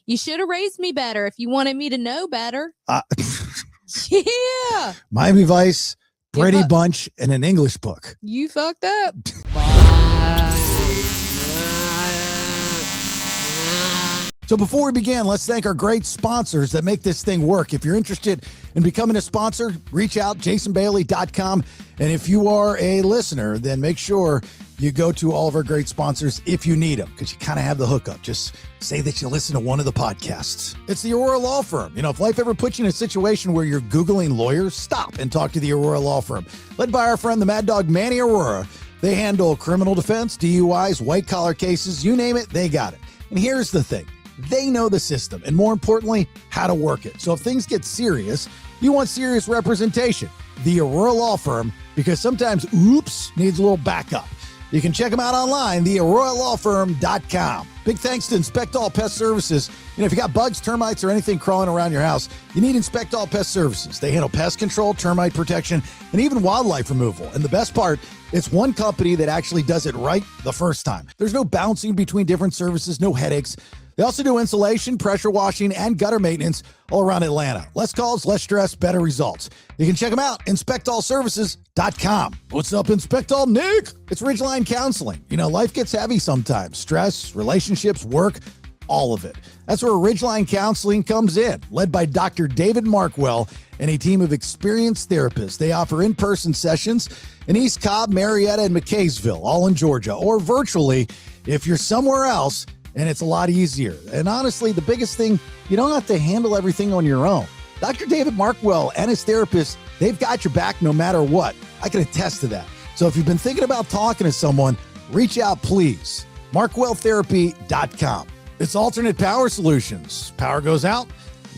You should have raised me better if you wanted me to know better. Yeah. Miami Vice, Brady Bunch, and an English book. You fucked up. So before we begin, let's thank our great sponsors that make this thing work. If you're interested in becoming a sponsor, reach out, jasonbailey.com. And if you are a listener, then make sure you go to all of our great sponsors if you need them, because you kind of have the hookup. Just say that you listen to one of the podcasts. It's the Aurora Law Firm. You know, if life ever puts you in a situation where you're Googling lawyers, stop and talk to the Aurora Law Firm. Led by our friend, the Mad Dog Manny Aurora. They handle criminal defense, DUIs, white-collar cases, you name it, they got it. And here's the thing. They know the system and, more importantly, how to work it. So if things get serious, you want serious representation. The Aurora Law Firm, because sometimes oops needs a little backup. You can check them out online, theauroralawfirm.com. Big thanks to Inspect All Pest Services. You know, if you got bugs, termites, or anything crawling around your house, you need Inspect All Pest Services. They handle pest control, termite protection, and even wildlife removal. And the best part, it's one company that actually does it right the first time. There's no bouncing between different services, no headaches. They also do insulation, pressure washing, and gutter maintenance all around Atlanta. Less calls, less stress, better results. You can check them out, inspectallservices.com. What's up, Inspect All Nick? It's Ridgeline Counseling. You know, life gets heavy sometimes. Stress, relationships, work, all of it. That's where Ridgeline Counseling comes in, led by Dr. David Markwell and a team of experienced therapists. They offer in-person sessions in East Cobb, Marietta, and McKaysville, all in Georgia, or virtually if you're somewhere else. And it's a lot easier. And honestly, the biggest thing, you don't have to handle everything on your own. Dr. David Markwell and his therapist, they've got your back no matter what. I can attest to that. So if you've been thinking about talking to someone, reach out, please. MarkwellTherapy.com. It's Alternate Power Solutions. Power goes out,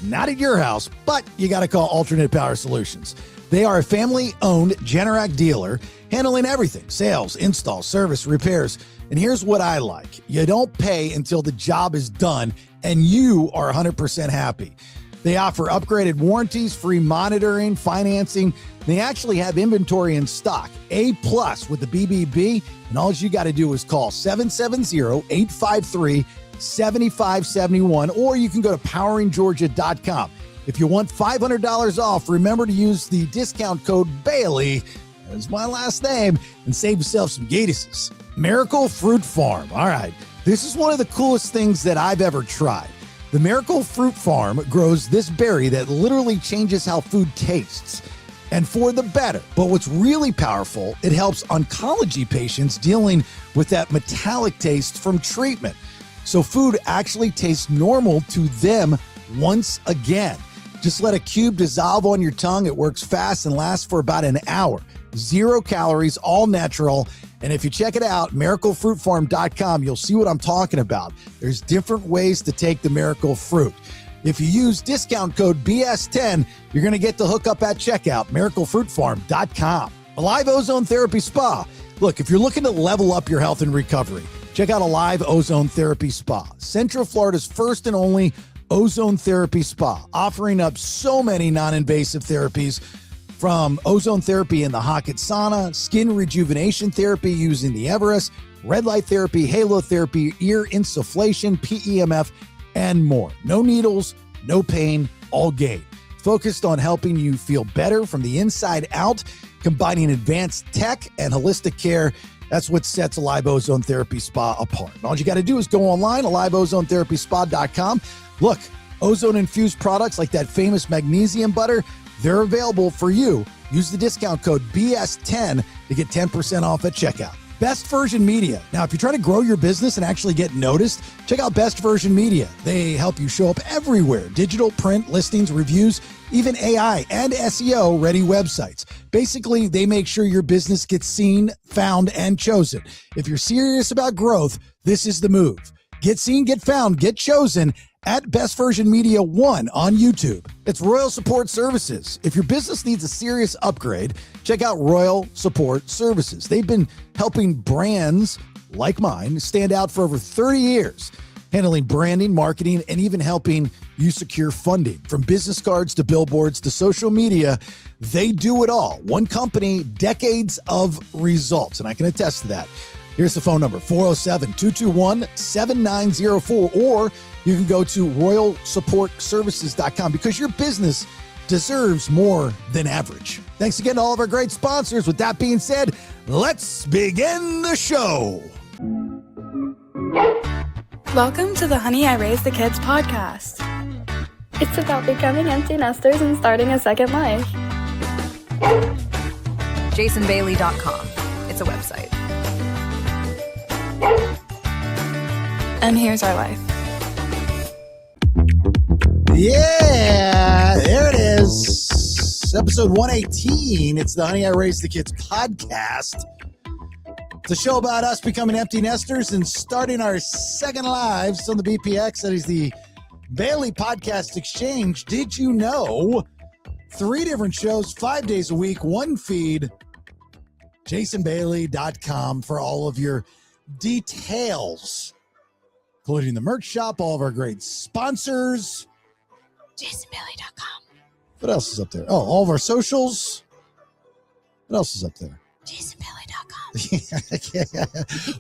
not at your house, but you got to call Alternate Power Solutions. They are a family-owned Generac dealer handling everything: sales, install, service, repairs. And here's what I like. You don't pay until the job is done and you are 100% happy. They offer upgraded warranties, free monitoring, financing. They actually have inventory in stock, A+ with the BBB. And all you got to do is call 770-853-7571, or you can go to poweringgeorgia.com. If you want $500 off, remember to use the discount code Bailey, as my last name, and save yourself some gatises. Miracle Fruit Farm. All right. This is one of the coolest things that I've ever tried. The Miracle Fruit Farm grows this berry that literally changes how food tastes, and for the better. But what's really powerful, it helps oncology patients dealing with that metallic taste from treatment. So food actually tastes normal to them once again. Just let a cube dissolve on your tongue. It works fast and lasts for about an hour. 0 calories, all natural. And if you check it out, miraclefruitfarm.com, you'll see what I'm talking about. There's different ways to take the miracle fruit. If you use discount code BS10, you're going to get the hookup at checkout, miraclefruitfarm.com. Alive Ozone Therapy Spa. Look, if you're looking to level up your health and recovery, check out Alive Ozone Therapy Spa, Central Florida's first and only ozone therapy spa, offering up so many non-invasive therapies, from ozone therapy in the Hocket sauna, skin rejuvenation therapy using the Everest, red light therapy, halo therapy, ear insufflation, PEMF, and more. No needles, no pain, all gain. Focused on helping you feel better from the inside out, combining advanced tech and holistic care. That's what sets Alive Ozone Therapy Spa apart. And all you got to do is go online, aliveozonetherapyspa.com. Look, ozone-infused products like that famous magnesium butter, they're available for you. Use the discount code BS10 to get 10% off at checkout. Best Version Media. Now, if you're trying to grow your business and actually get noticed, check out Best Version Media. They help you show up everywhere: digital, print, listings, reviews, even AI and SEO-ready websites. Basically, they make sure your business gets seen, found, and chosen. If you're serious about growth, this is the move. Get seen, get found, get chosen at Best Version Media 1 on YouTube. It's Royal Support Services. If your business needs a serious upgrade, check out Royal Support Services. They've been helping brands like mine stand out for over 30 years, handling branding, marketing, and even helping you secure funding. From business cards to billboards to social media, they do it all. One company, decades of results, and I can attest to that. Here's the phone number, 407-221-7904, or you can go to royalsupportservices.com because your business deserves more than average. Thanks again to all of our great sponsors. With that being said, let's begin the show. Welcome to the Honey, I Raised the Kids podcast. It's about becoming empty nesters and starting a second life. JasonBailey.com. It's a website. And here's our life. Yeah, there it is. Episode 118. It's the Honey, I Raised the Kids podcast. It's a show about us becoming empty nesters and starting our second lives on the BPX. That is the Bailey Podcast Exchange. Did you know? 3 different shows, 5 days a week, one feed. JasonBailey.com for all of your details, including the merch shop, all of our great sponsors. JasonBailey.com. What else is up there? Oh, all of our socials. What else is up there? JasonBailey.com.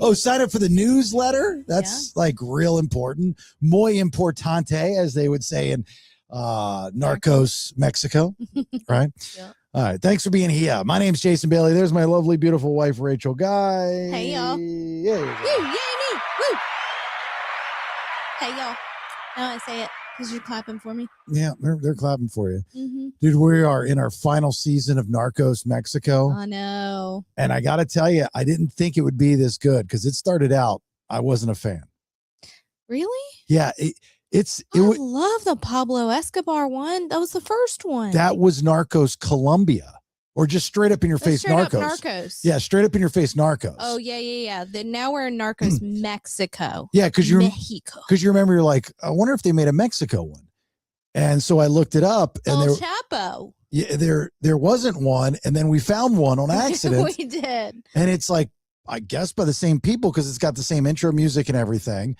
Oh, sign up for the newsletter. That's like real important. Muy importante, as they would say in Narcos, Mexico. Right? Yeah. All right. Thanks for being here. My name's Jason Bailey. There's my lovely, beautiful wife, Rachel Guy. Hey, y'all. Yeah. Woo, yay, me. Woo. Hey, y'all. Now I say it because you're clapping for me. Yeah, they're clapping for you. Mm-hmm. Dude, we are in our final season of Narcos Mexico. I know. And I got to tell you, I didn't think it would be this good because it started out, I wasn't a fan. Really? Yeah, I love the Pablo Escobar one. That was the first one. that was Narcos Colombia, or just straight up in your face Straight up Narcos. Narcos. Yeah, straight up in your face Narcos. Oh, yeah. Then now we're in Narcos Mexico. Yeah, because Mexico. you remember, you're like, I wonder if they made a Mexico one. And so I looked it up, and El Chapo. there wasn't one, and then we found one on accident. We did. And it's like, I guess by the same people, because it's got the same intro music and everything.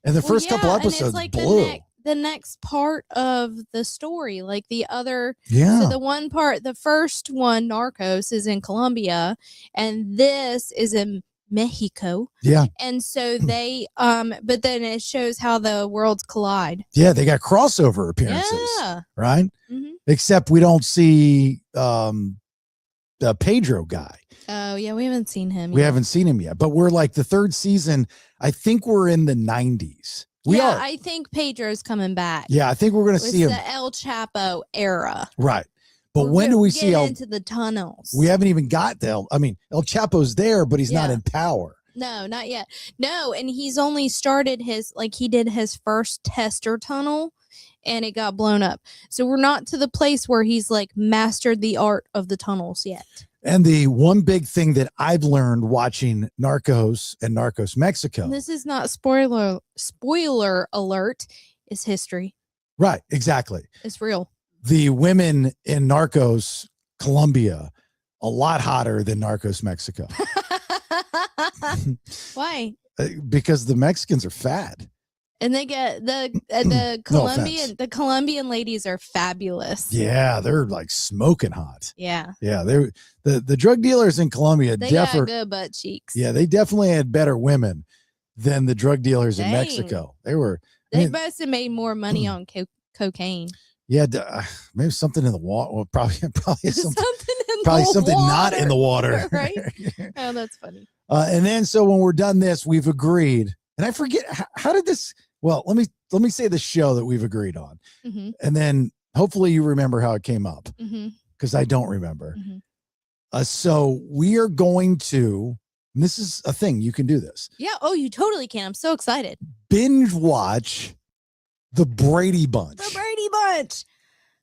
And the first couple episodes and it's like blew. the next part of the story, like the other. Yeah. So the first one, Narcos, is in Colombia, and this is in Mexico. Yeah. And so they, but then it shows how the worlds collide. Yeah, they got crossover appearances. Yeah. Right? Mm-hmm. Except we don't see the Pedro guy. Oh, yeah, we haven't seen him We yet. haven't seen him yet, but we're like the third season. I think we're in the 90s. We are. I think Pedro's coming back. Yeah, I think we're going to It's see him. the El Chapo era. Right. But We're when do we getting see El? into the tunnels? We haven't even got El Chapo's there, but he's not Yeah. in power. No, not yet. No, and he's only started he did his first tester tunnel and it got blown up. So we're not to the place where he's like mastered the art of the tunnels yet. And the one big thing that I've learned watching Narcos and Narcos Mexico. And this is not spoiler alert, is history. Right, exactly. It's real. The women in Narcos Colombia, a lot hotter than Narcos Mexico. Why? Because the Mexicans are fat. And they get the No offense. Colombian ladies are fabulous. Yeah, they're like smoking hot. Yeah. Yeah, they're the drug dealers in Colombia They got good butt cheeks. Yeah, they definitely had better women than the drug dealers in Dang. Mexico. They were They must have made more money on cocaine. yeah, maybe something in the water. Well, probably something Probably something not in the water. Right? Oh, that's funny. And then so when we're done this, we've agreed. And I forget how did this. Well, let me say the show that we've agreed on, Mm-hmm. and then hopefully you remember how it came up, Mm-hmm. because I don't remember. Mm-hmm. So we are going to. And this is a thing you can do this. Yeah. Oh, you totally can. I'm so excited. Binge watch the Brady Bunch. The Brady Bunch.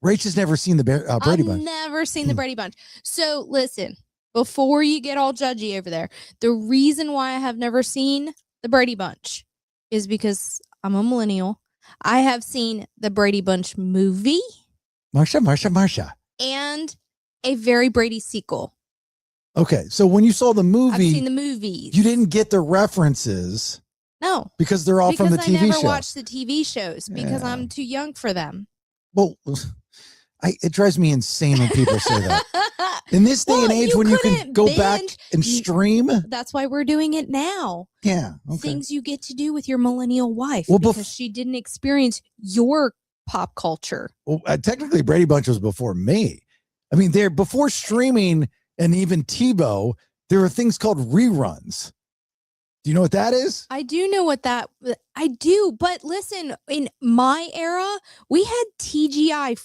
Rach has never seen the Brady I've Bunch. never seen the Brady Bunch. So listen, before you get all judgy over there, the reason why I have never seen the Brady Bunch is because I'm a millennial. I have seen the Brady Bunch movie Marsha. and a Very Brady sequel. Okay, so when you saw the I've movie, seen the movies. you didn't get the references No. because they're all from the Because I TV never show. watched the TV shows because Yeah. I'm too young for them. Well, It drives me insane when people say that. In this day and age, when you can go back and stream. That's why we're doing it now. Yeah. Okay. Things you get to do with your millennial wife Well, because she didn't experience your pop culture. Well, technically, Brady Bunch was before me. I mean, before streaming and even TiVo, there were things called reruns. Do you know what that is? I do know what that. I do, but listen, in my era, we had TGI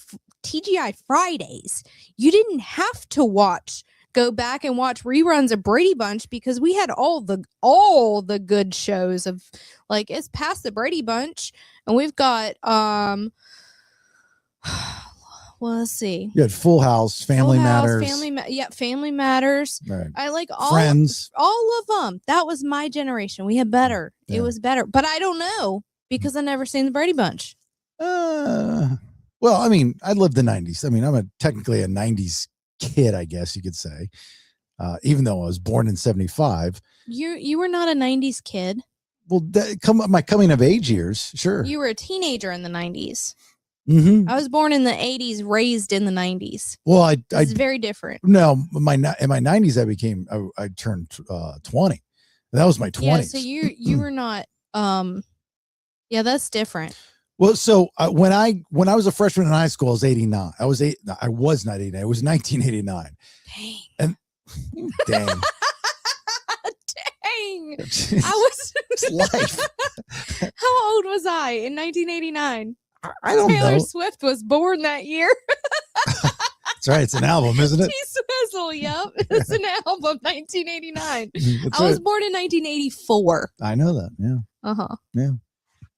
Fridays. You didn't have to go back and watch reruns of Brady Bunch because we had all the good shows of like it's past the Brady Bunch, and we've got well, let's see. You had Full House, Family Matters. Family Matters. Right. I like Friends. all of them. That was my generation. We had better. Yeah. It was better. But I don't know because I never seen the Brady Bunch. Well, I mean, I lived the 90s. I mean, I'm technically a 90s kid, I guess you could say. Even though I was born in 75. You were not a 90s kid. Well, my coming of age years, sure. You were a teenager in the 90s. Mm-hmm. I was born in the 80s, raised in the 90s. Well, it's very different. No, in my 90s, I turned 20. That was my 20s. Yeah, so you were not. Yeah, that's different. Well, so when I was a freshman in high school, I was 89. I was not 89. It was 1989. Dang. And dang. Dang. I was life. How old was I in 1989? I don't know. Taylor Swift was born that year. That's right. It's an album, isn't it? T-Swizzle, yep. It's an album, 1989. That's I was born in 1984. I know that, yeah. Uh-huh. Yeah.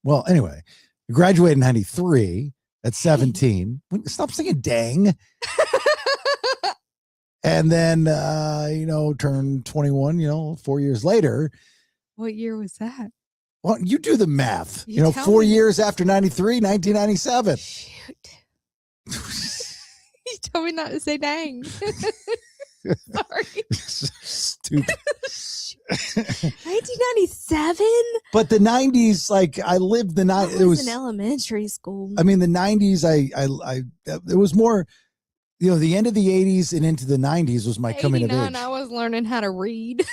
Well, anyway, I graduated in 93 at 17. Stop singing dang. And then, turned 21, 4 years later. What year was that? Well, you do the math. You 4 me. years after 93, 1997. Shoot. You told me not to say dang. Sorry. Stupid. 1997? But the 90s, like I lived the 90s. It was in elementary school. I mean, the 90s, it was more, the end of the 80s and into the 90s was my coming of age. I was learning how to read.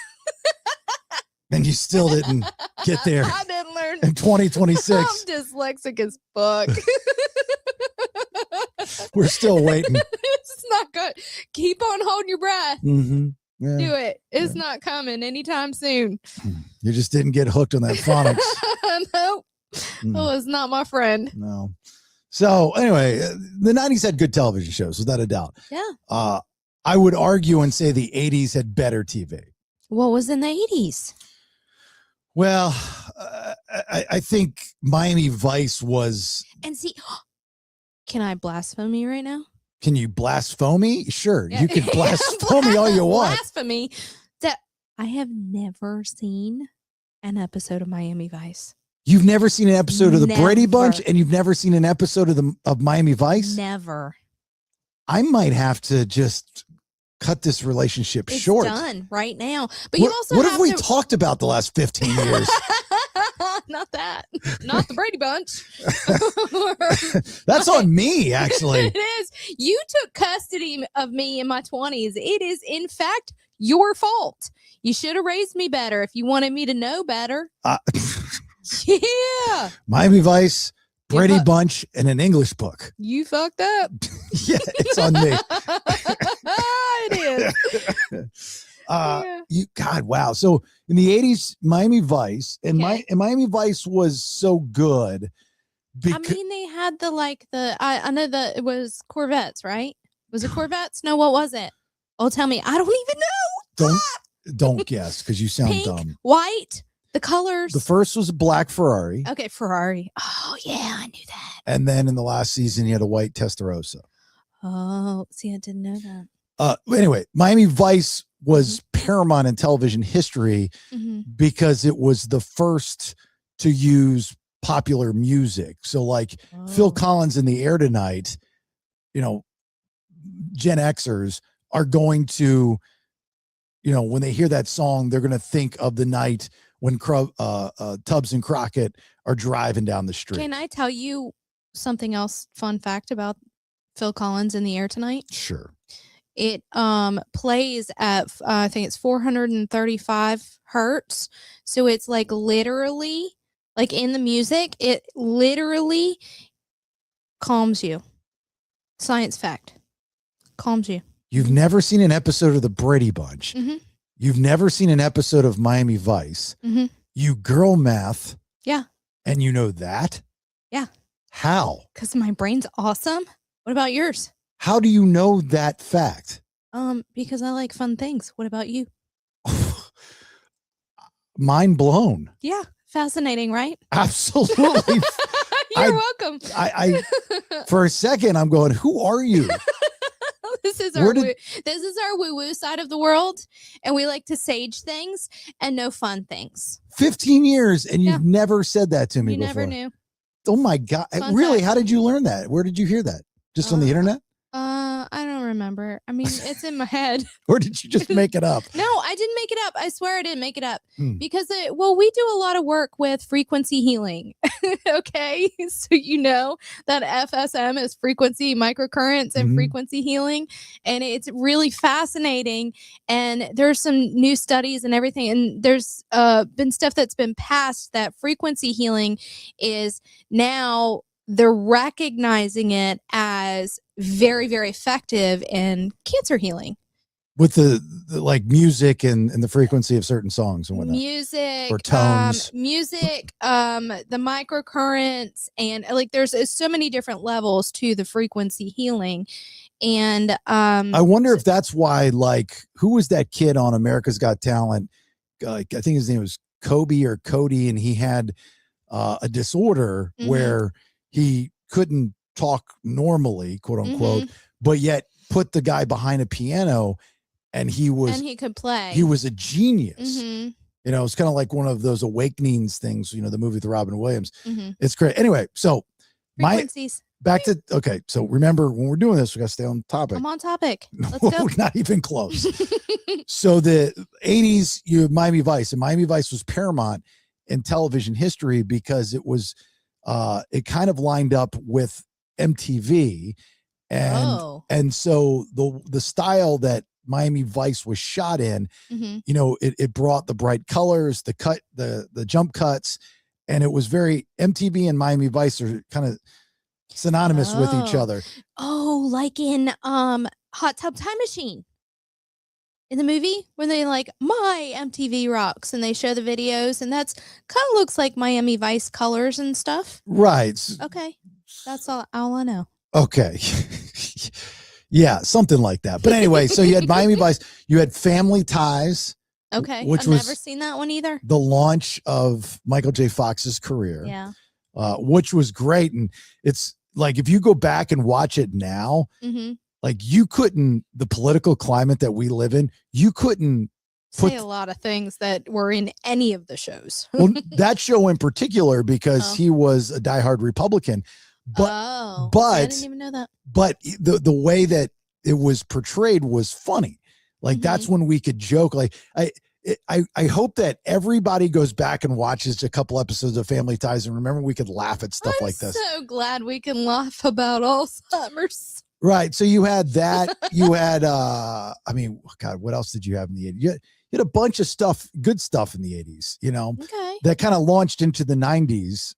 And you still didn't get there. I didn't learn. In 2026. I'm dyslexic as fuck. We're still waiting. It's not good. Keep on holding your breath. Mm-hmm. Yeah. Do it. It's not coming anytime soon. You just didn't get hooked on that phonics. Nope. Oh, it's not my friend. No. So anyway, the 90s had good television shows, without a doubt. Yeah. I would argue and say the 80s had better TV. What was in the 80s? Well, I think Miami Vice was. And see, can I blaspheme right now? Can you blasphemy? Sure, Yeah. you can blasphemy all you want. Blasphemy. That I have never seen an episode of Miami Vice. You've never seen an episode of the Brady Never. Bunch, and you've never seen an episode of Miami Vice? Never. I might have to just cut this relationship It's short. done right now. But you also what have have we to... talked about the last 15 years? Not that. Not the Brady Bunch. That's on me, actually. It is. You took custody of me in my 20s. It is, in fact, your fault. You should have raised me better if you wanted me to know better. Yeah. Miami Vice, Brady Bunch, and an English book. You fucked up. Yeah, it's on me. It is. God, wow. So in the 80s, Miami Vice and Miami Vice was so good. I mean, they had I know that it was Corvettes, right? Was it Corvettes? No, what was it? Oh, tell me. I don't even know. Don't guess because you sound Pink, dumb. White, the colors. The first was a black Ferrari. Okay, Ferrari. Oh, yeah, I knew that. And then in the last season, you had a white Testarossa. Oh, see, I didn't know that. Anyway, Miami Vice was paramount in television history because it was the first to use popular music. So like Phil Collins in the Air Tonight, Gen Xers are going to, when they hear that song, they're going to think of the night when Tubbs and Crockett are driving down the street. Can I tell you something else? Fun fact about Phil Collins in the Air Tonight. Sure. It plays at I think it's 435 hertz. So it's like literally, like in the music, it literally calms you. Science fact. Calms you. You've never seen an episode of the Brady Bunch. Mm-hmm. You've never seen an episode of Miami Vice. Mm-hmm. You girl math. Yeah. And you know that? Yeah. How? Because my brain's awesome. What about yours? How do you know that fact? Because I like fun things. What about you? Mind blown. Yeah. Fascinating, right? Absolutely. You're welcome. I for a second, I'm going, who are you? This is our woo-woo side of the world, and we like to sage things and know fun things. 15 years, and you've never said that to me before. Never knew. Oh my God. Fun really? fact. How did you learn that? Where did you hear that? Just on the internet? I don't remember. I mean, it's in my head. Or did you just make it up? No, I didn't make it up. I swear I didn't make it up. Because, we do a lot of work with frequency healing. Okay. So you know that FSM is frequency microcurrents and frequency healing. And it's really fascinating. And there's some new studies and everything. And there's been stuff that's been passed that frequency healing is now they're recognizing it as very, very effective in cancer healing. With the like music and the frequency of certain songs and whatnot. Music or tones. The microcurrents, and like there's so many different levels to the frequency healing. And I wonder if that's why, like, who was that kid on America's Got Talent? I think his name was Kobe or Cody, and he had a disorder where he couldn't talk normally, quote unquote, but yet put the guy behind a piano and he could play. He was a genius. You know, it's kind of like one of those awakenings things, you know, the movie with Robin Williams. It's great. Anyway, so so remember when we're doing this, we got to stay on topic. I'm on topic. Let's go. Not even close. So the 80s, you have Miami Vice, and Miami Vice was paramount in television history because it was it kind of lined up with MTV, and so the style that Miami Vice was shot in, you know, it brought the bright colors, the jump cuts, and it was very MTV and Miami Vice are kind of synonymous with each other. Oh, like in Hot Tub Time Machine. In the movie when they like my MTV rocks and they show the videos, and that's kind of looks like Miami Vice colors and stuff. Right. Okay. That's all I know. Okay. Yeah, something like that. But anyway, so you had Miami Vice, you had Family Ties. Okay. Which I've never seen that one either. The launch of Michael J. Fox's career. Yeah. Which was great. And it's like, if you go back and watch it now, like you couldn't, the political climate that we live in, you couldn't say a lot of things that were in any of the shows. Well, that show in particular, because he was a diehard Republican. But I didn't even know that. But the way that it was portrayed was funny. Like that's when we could joke. Like I hope that everybody goes back and watches a couple episodes of Family Ties and remember we could laugh at stuff like this. I'm so glad we can laugh about Alzheimer's. Right. So you had that. You had I mean, God, what else did you have in the 80s? You had a bunch of stuff, good stuff in the 80s, you know, that kind of launched into the 90s.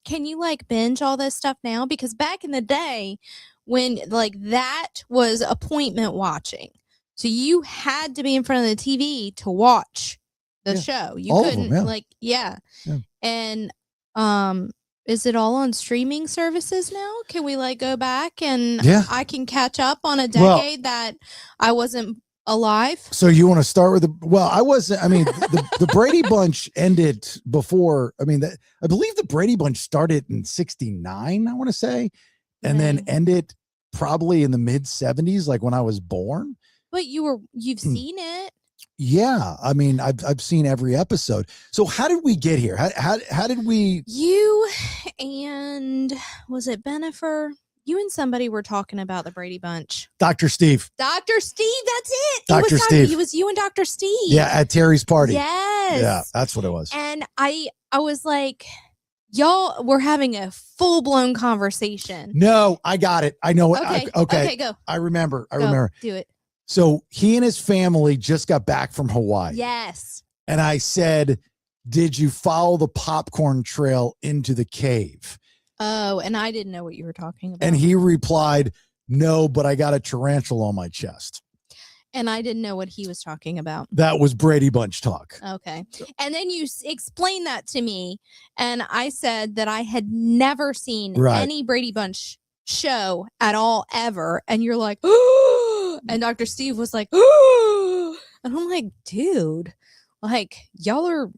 Can you like binge all this stuff now? Because back in the day when like that was appointment watching. So you had to be in front of the TV to watch the show. You all couldn't of them, like, And is it all on streaming services now? Can we like go back and I can catch up on a decade that I wasn't alive? So you want to start with the Brady Bunch ended before. I mean, I believe the Brady Bunch started in 69, I want to say, and then ended probably in the mid 70s, like when I was born. But you've seen it. Yeah, I mean, I've seen every episode. So how did we get here? How did we? You and was it Benifer? You and somebody were talking about the Brady Bunch. Dr. Steve. Dr. Steve, that's it. Dr. Steve. It was you and Dr. Steve. Yeah, at Terry's party. Yes. Yeah, that's what it was. And I was like, y'all were having a full-blown conversation. No, I got it. I know it. Okay. Okay. Okay, go. I remember. Go. Do it. So he and his family just got back from Hawaii. Yes. And I said, did you follow the popcorn trail into the cave? Oh, and I didn't know what you were talking about. And he replied, no, but I got a tarantula on my chest. And I didn't know what he was talking about. That was Brady Bunch talk. Okay. And then you explained that to me. And I said that I had never seen any Brady Bunch show at all, ever. And you're like, oh, and Dr. Steve was like, oh, and I'm like, dude, like, y'all are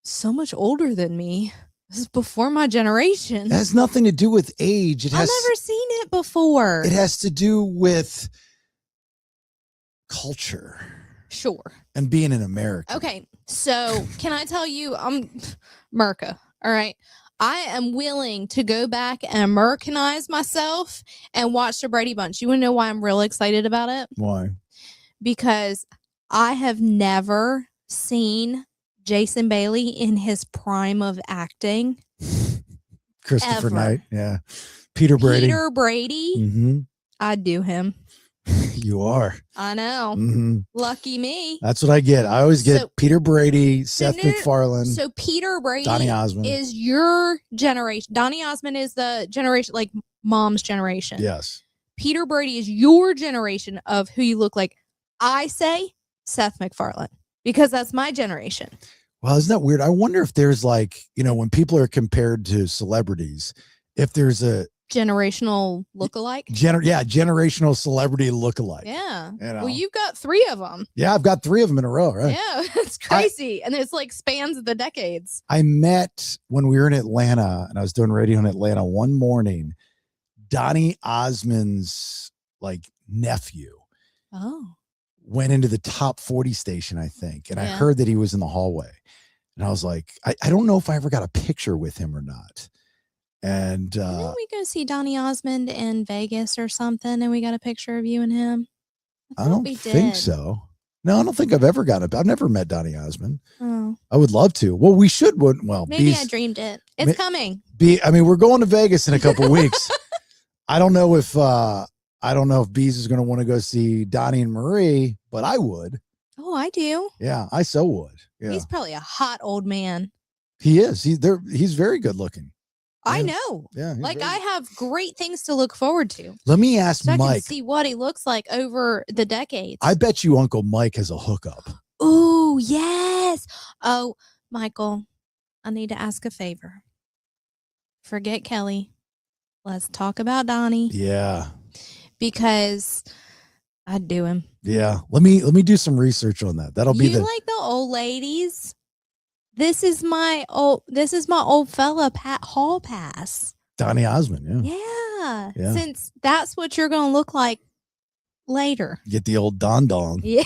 so much older than me. This is before my generation. It has nothing to do with age. I've never seen it before. It has to do with culture. Sure. And being an American. Okay. So can I tell you, I'm Merca. All right. I am willing to go back and Americanize myself and watch the Brady Bunch. You want to know why I'm real excited about it? Why? Because I have never seen Jason Bailey in his prime of acting. Christopher ever. Knight. Yeah. Peter Brady. Peter Brady. Mm-hmm. I'd do him. You are. I know. Mm-hmm. Lucky me. That's what I get. I always get Peter Brady, Seth MacFarlane. So Peter Brady Donny Osmond is your generation. Donny Osmond is the generation, like mom's generation. Yes. Peter Brady is your generation of who you look like. I say Seth MacFarlane because that's my generation. Well, isn't that weird? I wonder if there's like, when people are compared to celebrities, if there's a generational lookalike. Generational celebrity lookalike. Yeah. Well, you've got 3 of them. Yeah, I've got 3 of them in a row, right? Yeah, it's crazy. And it's like spans the decades. I met when we were in Atlanta and I was doing radio in Atlanta one morning, Donny Osmond's like nephew. Oh. Went into the top 40 station, I think. And I Yeah. heard that he was in the hallway. And I was like, I don't know if I ever got a picture with him or not. And didn't we go see Donny Osmond in Vegas or something and we got a picture of you and him? I don't think so. No, I don't think I've ever got it. I've never met Donny Osmond. Oh. I would love to. Well, we should. Well, maybe I dreamed it. It's coming. We're going to Vegas in a couple weeks. I don't know if Bees is going to want to go see Donnie and Marie, but I would. Oh, I do. Yeah, I so would. Yeah. He's probably a hot old man. He is. He's very good looking. I know. Yeah. Like I have great things to look forward to. Let me ask so Mike. I can see what he looks like over the decades. I bet you Uncle Mike has a hookup. Oh, yes. Oh, Michael, I need to ask a favor. Forget Kelly. Let's talk about Donnie. Yeah. Because I'd do him. Yeah. Let me do some research on that. That'll be like the old ladies. This is my old fella hall pass. Donny Osmond. Yeah. Yeah. Since that's what you're gonna look like later. Get the old Don Dong. Yeah.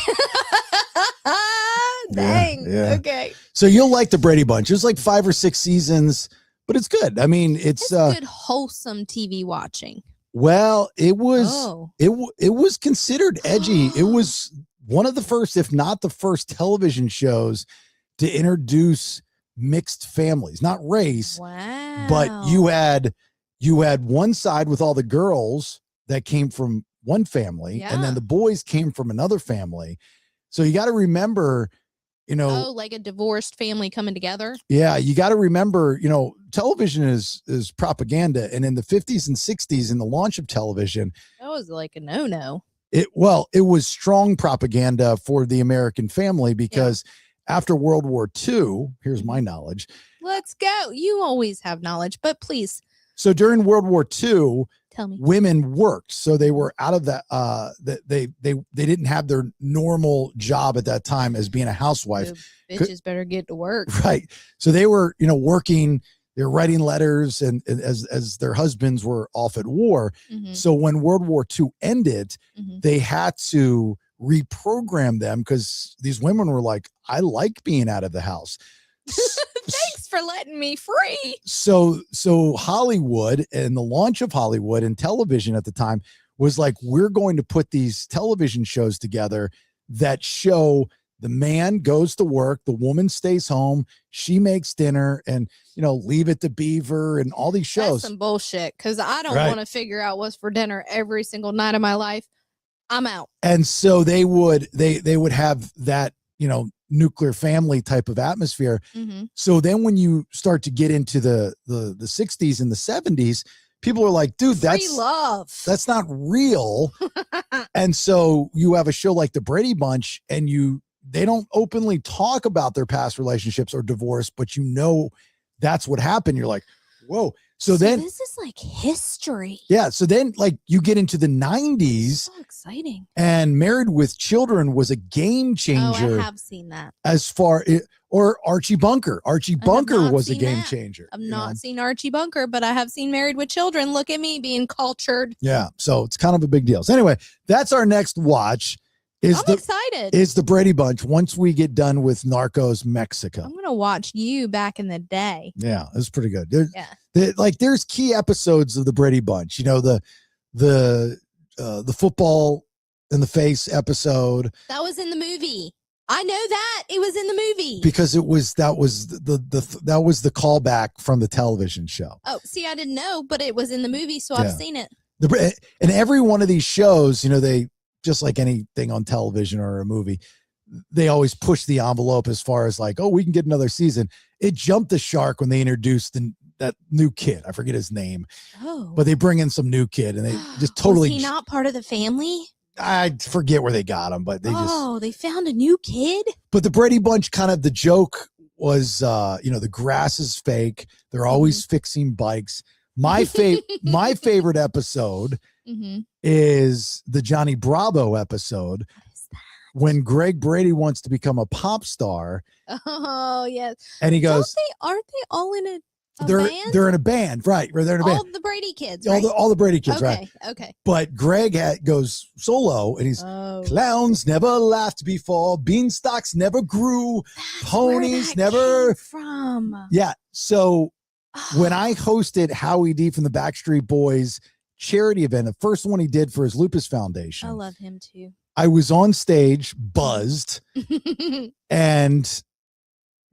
Dang. Yeah. Okay. So you'll like the Brady Bunch. There's like 5 or 6 seasons, but it's good. I mean, it's good wholesome TV watching. Well, it was it was considered edgy. It was one of the first, if not the first, television shows to introduce mixed families, not race. Wow. But you had one side with all the girls that came from one family, and then the boys came from another family. So you got to remember, like a divorced family coming together. Yeah, you got to remember, television is propaganda, and in the 50s and 60s, in the launch of television, that was like a no-no. It was strong propaganda for the American family because after World War II, here's my knowledge. Let's go. You always have knowledge, but please. So during World War II, tell me, women worked. So they were out of that. They didn't have their normal job at that time as being a housewife. So bitches better get to work. Right. So they were, working. They're writing letters, and as their husbands were off at war. Mm-hmm. So when World War II ended, they had to reprogram them because these women were like, I like being out of the house. Thanks for letting me free. So Hollywood and the launch of Hollywood and television at the time was like, we're going to put these television shows together that show The man goes to work, the woman stays home, she makes dinner, and Leave It to Beaver and all these shows. That's some bullshit, because I don't Right. want to figure out what's for dinner every single night of my life. I'm out. And so they would have that, nuclear family type of atmosphere. Mm-hmm. So then when you start to get into the 60s and the 70s, people are like, dude, Free love. that's not real. And so you have a show like the Brady Bunch, and they don't openly talk about their past relationships or divorce, but that's what happened. You're like, whoa. So then this is like history. Yeah. So then you get into the 90s. So exciting. And Married with Children was a game changer. Oh, I have seen that. Or Archie Bunker. Archie Bunker was a seen game that. changer. I've not seen Archie Bunker, but I have seen Married with Children. Look at me being cultured. Yeah. So it's kind of a big deal. So anyway, that's our next watch. I'm excited. Is the Brady Bunch once we get done with Narcos Mexico. I'm going to watch you back in the day. Yeah, it's pretty good. Yeah. There's key episodes of the Brady Bunch. The football in the face episode. That was in the movie. I know that it was in the movie Because that was the callback from the television show. Oh, see, I didn't know, but it was in the movie, so I've seen it. And every one of these shows, they just like anything on television or a movie, they always push the envelope as far as like, oh, we can get another season. It jumped the shark when they introduced that new kid. I forget his name. Oh, but they bring in some new kid, and they just totally. Was he not part of the family? I forget where they got him, but they found a new kid. But the Brady Bunch, kind of the joke was, the grass is fake. They're always fixing bikes. My favorite episode is the Johnny Bravo episode when Greg Brady wants to become a pop star. Oh, yes. And he goes, aren't they all in a band? They're in a band, right? They're in a band. All the Brady kids, right? All the Brady kids, right? Okay. But Greg goes solo, and he's clowns never laughed before, beanstalks never grew, ponies never. From. Yeah. So when I hosted Howie D from the Backstreet Boys charity event, the first one he did for his Lupus Foundation, I love him too. I was on stage, buzzed, and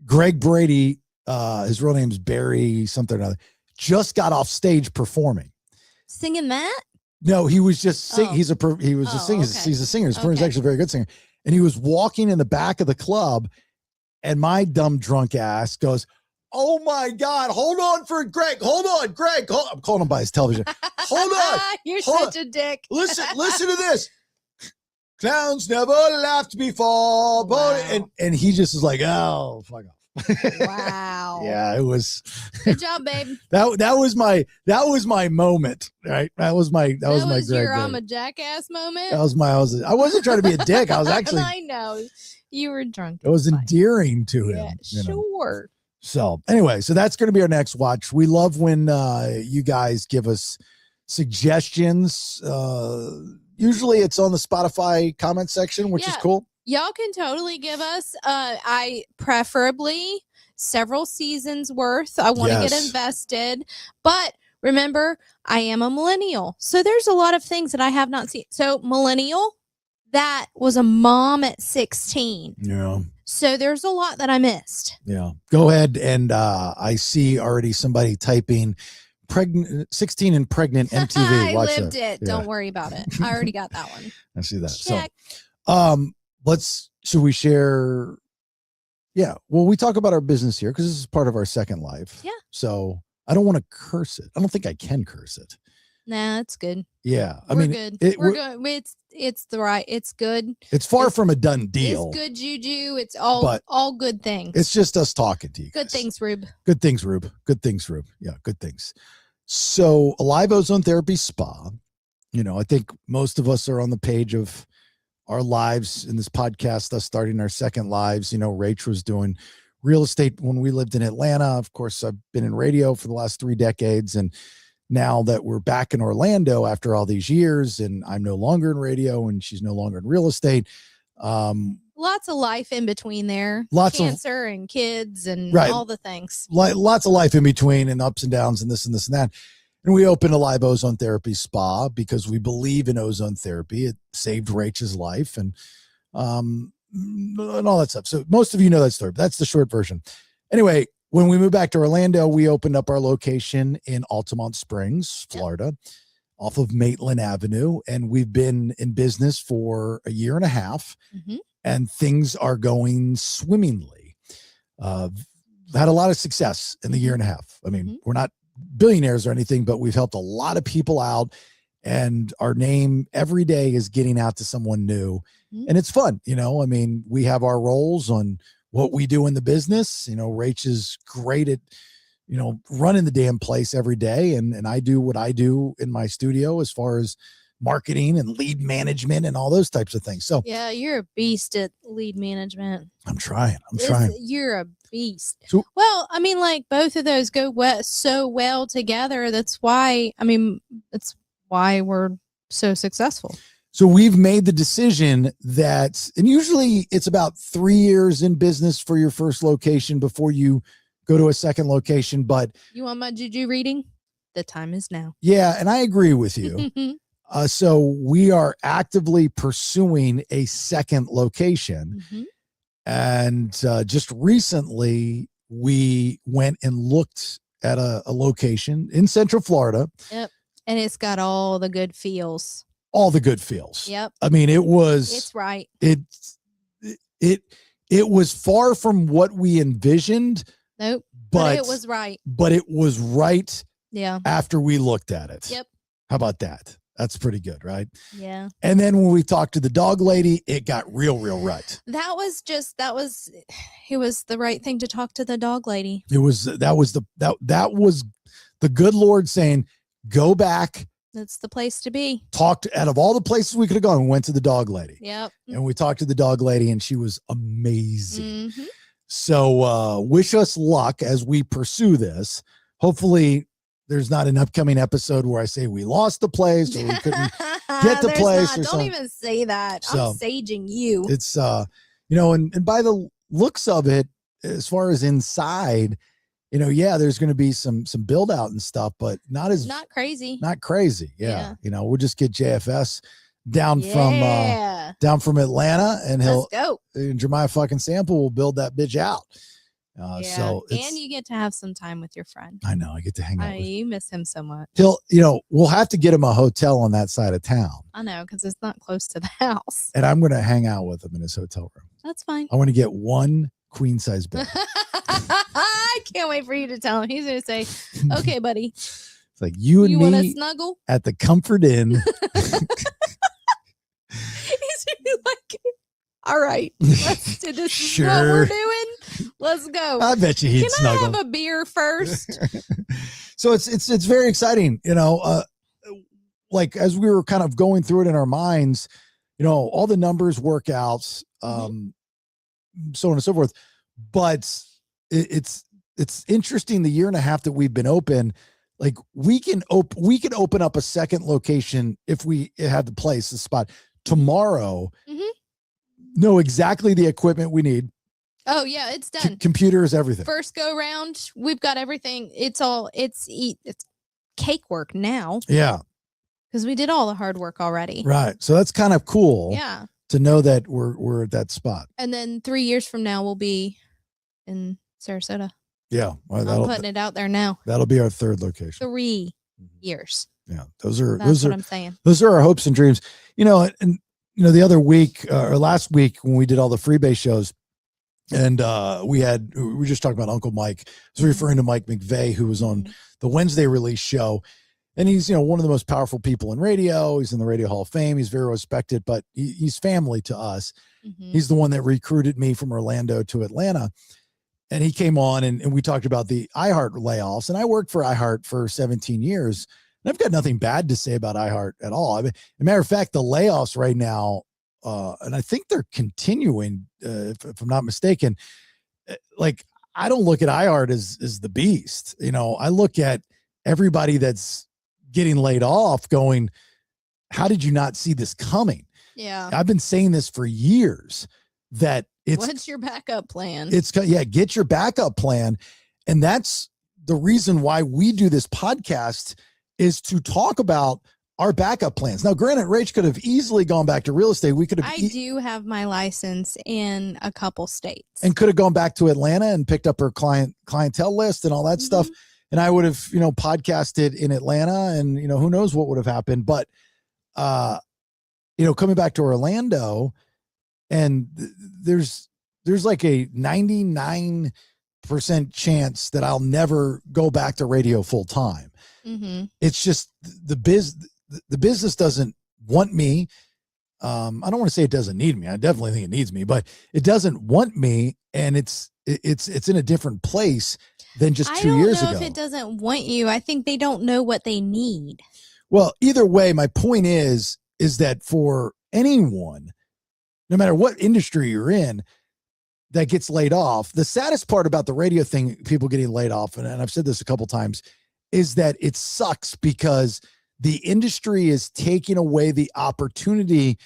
Greg Brady, his real name's Barry something or other, just got off stage performing. Singing that? No, he was just singing. He was just singing. Okay. He's a singer. His friend's actually a very good singer. And he was walking in the back of the club, and my dumb drunk ass goes, "Oh my God, hold on for Greg. Hold on, Greg. I'm calling him by his television. Hold on. You're hold such a dick. Listen to this. Clowns never laughed before." Wow. And he just is like, oh, fuck off. Wow. Yeah, it was. Good job, babe. That was my moment, right? That was my Greg your Brady. I'm a jackass moment. I wasn't trying to be a dick. I was actually. I know. You were drunk. It was Fine. endearing to him. Yeah, sure. So anyway, so that's going to be our next watch. We love when you guys give us suggestions. Usually it's on the Spotify comment section, which is cool. Y'all can totally give us I preferably several seasons worth. I want to get invested. But remember, I am a millennial. So there's a lot of things that I have not seen. So millennial, that was a mom at 16. Yeah. So there's a lot that I missed. Yeah. Go ahead, and I see already somebody typing 16 and pregnant MTV. I Watch lived that. it. Don't worry about it. I already got that one. I see that. Check. So should we share? Yeah. Well, we talk about our business here because this is part of our second life. Yeah. So I don't want to curse it. I don't think I can curse it. Nah, it's good. Yeah. We're good. We're good. It's good. It's far from a done deal. It's good juju. It's all good things. It's just us talking to you. Good things, Rube. Good things, Rube. Good things, Rube. Yeah, good things. So Alive Ozone Therapy Spa, I think most of us are on the page of our lives in this podcast, us starting our second lives. Rach was doing real estate when we lived in Atlanta. Of course, I've been in radio for the last 3 decades. And now that we're back in Orlando after all these years, and I'm no longer in radio and she's no longer in real estate. Lots of life in between there. Cancer and kids and all the things. Lots of life in between and ups and downs and this and this and that. And we opened a Live Ozone Therapy Spa because we believe in ozone therapy. It saved Rach's life. And and all that stuff. So most of you know that story, but that's the short version. Anyway, when we moved back to Orlando, we opened up our location in Altamont Springs, Florida, off of Maitland Avenue. And we've been in business for a year and a half, and things are going swimmingly. Had a lot of success in the year and a half. I mean, we're not billionaires or anything, but we've helped a lot of people out, and our name every day is getting out to someone new. And it's fun. You know, I mean, we have our roles on what we do in the business. You know, Rach is great at, you know, running the damn place every day. And I do what I do in my studio as far as marketing and lead management and all those types of things. So yeah, you're a beast at lead management. I'm trying. You're a beast. So, well, I mean, like both of those go so well together. That's why we're so successful. So we've made the decision that, and usually it's about 3 years in business for your first location before you go to a second location. But you want my juju reading? The time is now. Yeah, and I agree with you. So we are actively pursuing a second location. And just recently we went and looked at a location in Central Florida. Yep. And it's got all the good feels. All the good feels. Yep. I mean, it's right. It was far from what we envisioned. Nope. But it was right. But it was right. Yeah. After we looked at it. Yep. How about that? That's pretty good, right? Yeah. And then when we talked to the dog lady, it got real right. It was the right thing to talk to the dog lady. That was the good Lord saying, go back. That's the place to be. Talked out of all the places we could have gone, we went to the dog lady. Yep. And we talked to the dog lady, and she was amazing. So wish us luck as we pursue this. Hopefully there's not an upcoming episode where I say we lost the place or we couldn't get the place. Or Don't something. even say that. So, I'm saging you. It's and by the looks of it, as far as inside, yeah, there's going to be some build out and stuff, but not crazy. Not crazy. Yeah. We'll just get JFS down from Atlanta, and and Jeremiah fucking Sample will build that bitch out. So and you get to have some time with your friend. I know, I get to hang out. You miss him so much. We'll have to get him a hotel on that side of town. I know, because it's not close to the house. And I'm going to hang out with him in his hotel room. That's fine. I want to get one queen size bed. I can't wait for you to tell him. He's going to say, okay, buddy. It's like you and me want to snuggle at the Comfort Inn. He's like, all right, this is what we're doing. Let's go. I bet you he'd snuggle. Can I have a beer first? So it's very exciting, like as we were kind of going through it in our minds, all the numbers work out, so on and so forth. But it's interesting, the year and a half that we've been open, like we can open up a second location if we had the place, the spot tomorrow. Know exactly the equipment we need. Oh yeah, it's done. Computers, everything. First go round, we've got everything. It's cake work now. Yeah, because we did all the hard work already. Right. So that's kind of cool. Yeah. To know that we're at that spot. And then 3 years from now, we'll be in Sarasota. Yeah, well, I'm putting it out there now. That'll be our third location. 3 years. Yeah, That's what I'm saying. Those are our hopes and dreams. And the other week or last week when we did all the freebase shows, and we were just talking about Uncle Mike. I was referring to Mike McVeigh, who was on the Wednesday release show, and he's one of the most powerful people in radio. He's in the Radio Hall of Fame. He's very respected, but he's family to us. He's the one that recruited me from Orlando to Atlanta. And he came on and we talked about the iHeart layoffs. And I worked for iHeart for 17 years. And I've got nothing bad to say about iHeart at all. I mean, as a matter of fact, the layoffs right now, and I think they're continuing, if I'm not mistaken. Like, I don't look at iHeart as the beast. I look at everybody that's getting laid off going, how did you not see this coming? Yeah. I've been saying this for years that what's your backup plan? Get your backup plan. And that's the reason why we do this podcast, is to talk about our backup plans. Now, granted, Rach could have easily gone back to real estate. We could have. I do have my license in a couple states. And could have gone back to Atlanta and picked up her clientele list and all that stuff. And I would have, podcasted in Atlanta and, who knows what would have happened. But, coming back to Orlando and there's like a 99% chance that I'll never go back to radio full time. It's just the business doesn't want me. I don't want to say it doesn't need me. I definitely think it needs me, but it doesn't want me. And it's in a different place than just 2 years ago. I don't know if it doesn't want you. I think they don't know what they need. Well, either way, my point is that for anyone, no matter what industry you're in, that gets laid off, the saddest part about the radio thing, people getting laid off, and I've said this a couple times, is that it sucks because the industry is taking away the opportunity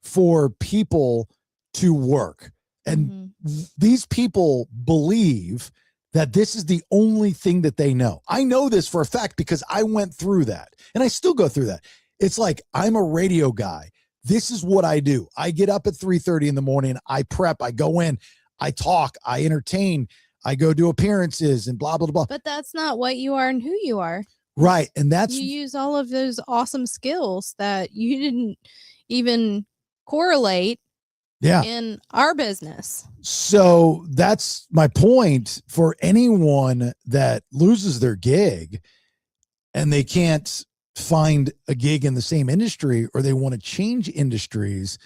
for people to work. And these people believe that this is the only thing that they know. I know this for a fact because I went through that and I still go through that. It's like, I'm a radio guy. This is what I do. I get up at 3:30 in the morning. I prep, I go in, I talk, I entertain, I go do appearances and blah, blah, blah. But that's not what you are and who you are. Right. And that's, you use all of those awesome skills that you didn't even correlate in our business. So that's my point for anyone that loses their gig and they can't find a gig in the same industry or they want to change industries.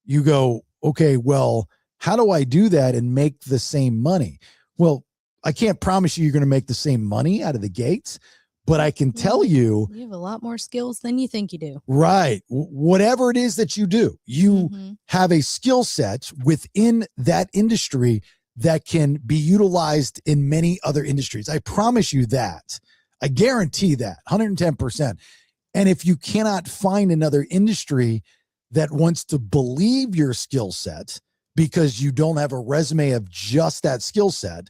You go, okay, well, how do I do that and make the same money? Well, I can't promise you're going to make the same money out of the gates, but I can tell you have a lot more skills than you think you do. Right. Whatever it is that you do, you have a skill set within that industry that can be utilized in many other industries. I promise you that. I guarantee that 110%. And if you cannot find another industry that wants to believe your skill set because you don't have a resume of just that skill set,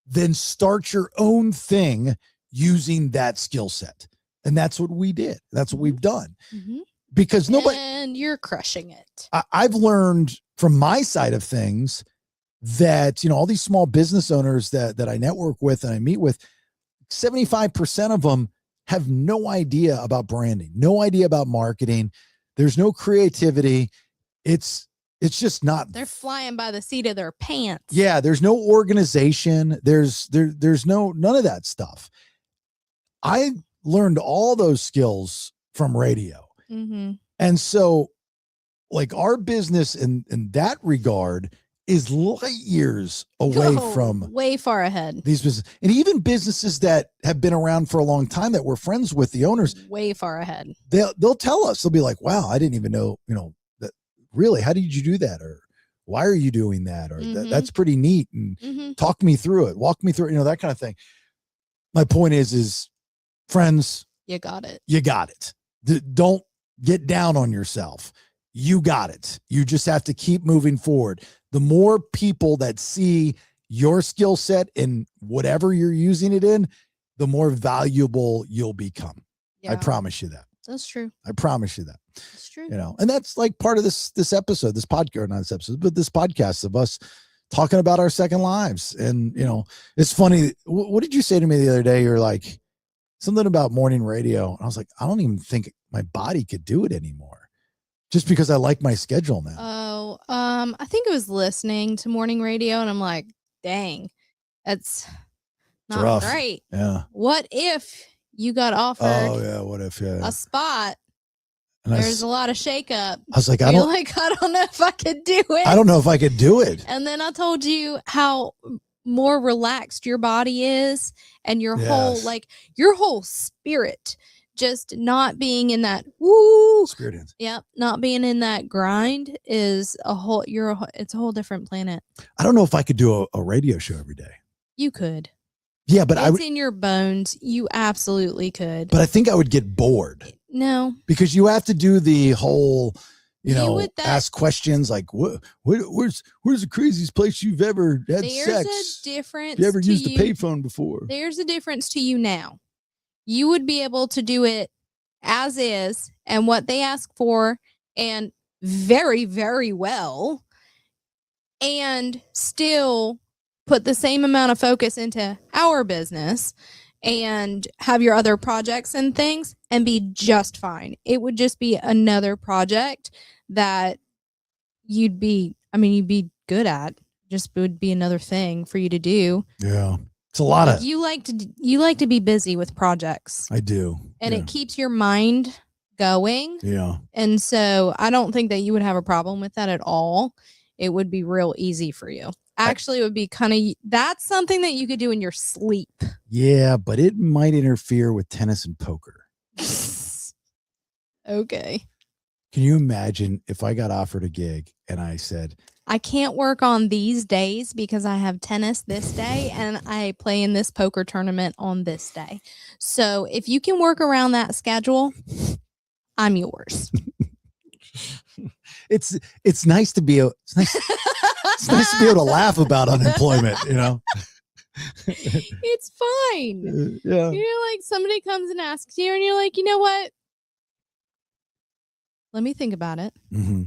then start your own thing using that skill set. And that's what we did. That's what we've done. Because nobody, and you're crushing it. I've learned from my side of things that, all these small business owners that I network with and I meet with, 75% of them have no idea about branding, no idea about marketing. There's no creativity. It's just not. They're flying by the seat of their pants. Yeah. There's no organization. There's none of that stuff. I learned all those skills from radio. And so like our business in that regard is light years away from way far ahead. These businesses, and even businesses that have been around for a long time that we're friends with the owners, way far ahead. They'll tell us, they'll be like, wow, I didn't even know, that really, how did you do that? Or why are you doing that? Or that's pretty neat. And talk me through it, walk me through it, that kind of thing. My point is friends, you got it. You got it. Don't get down on yourself. You got it. You just have to keep moving forward. The more people that see your skill set in whatever you're using it in, the more valuable you'll become. Yeah. I promise you that. That's true. I promise you that. That's true. And that's like part of this episode, this podcast, not this episode, but this podcast of us talking about our second lives. And, it's funny. What did you say to me the other day? You're like, something about morning radio. And I was like, I don't even think my body could do it anymore just because I like my schedule now. Oh, I think it was listening to morning radio and I'm like, dang, that's not great. Yeah. What if you got offered what if a spot? And there's a lot of shakeup. I was like, I don't know if I could do it. I don't know if I could do it. And then I told you how more relaxed your body is and your whole spirit just not being in that spirit. Yep, not being in that grind is it's a whole different planet. I don't know if I could do a radio show every day. You could. Yeah, but it's in your bones. You absolutely could. But I think I would get bored. No. Because you have to do the whole, ask questions like, where's the craziest place you've ever had sex? There's a difference. You ever used a payphone before? There's a difference to you now. You would be able to do it as is and what they ask for, and very, very well, and still put the same amount of focus into our business and have your other projects and things and be just fine. It would just be another project that you'd be good at. Just would be another thing for you to do. Yeah. It's a lot of, you like to be busy with projects. I do. And it keeps your mind going. Yeah. And so I don't think that you would have a problem with that at all. It would be real easy for you. Actually, it would be that's something that you could do in your sleep. Yeah, but it might interfere with tennis and poker. Okay. Can you imagine if I got offered a gig and I said, I can't work on these days because I have tennis this day and I play in this poker tournament on this day. So if you can work around that schedule, I'm yours. It's nice to be it's nice to be able to laugh about unemployment, you know. It's fine. Yeah. You're like, somebody comes and asks you and you're like, you know what? Let me think about it. Mm-hmm.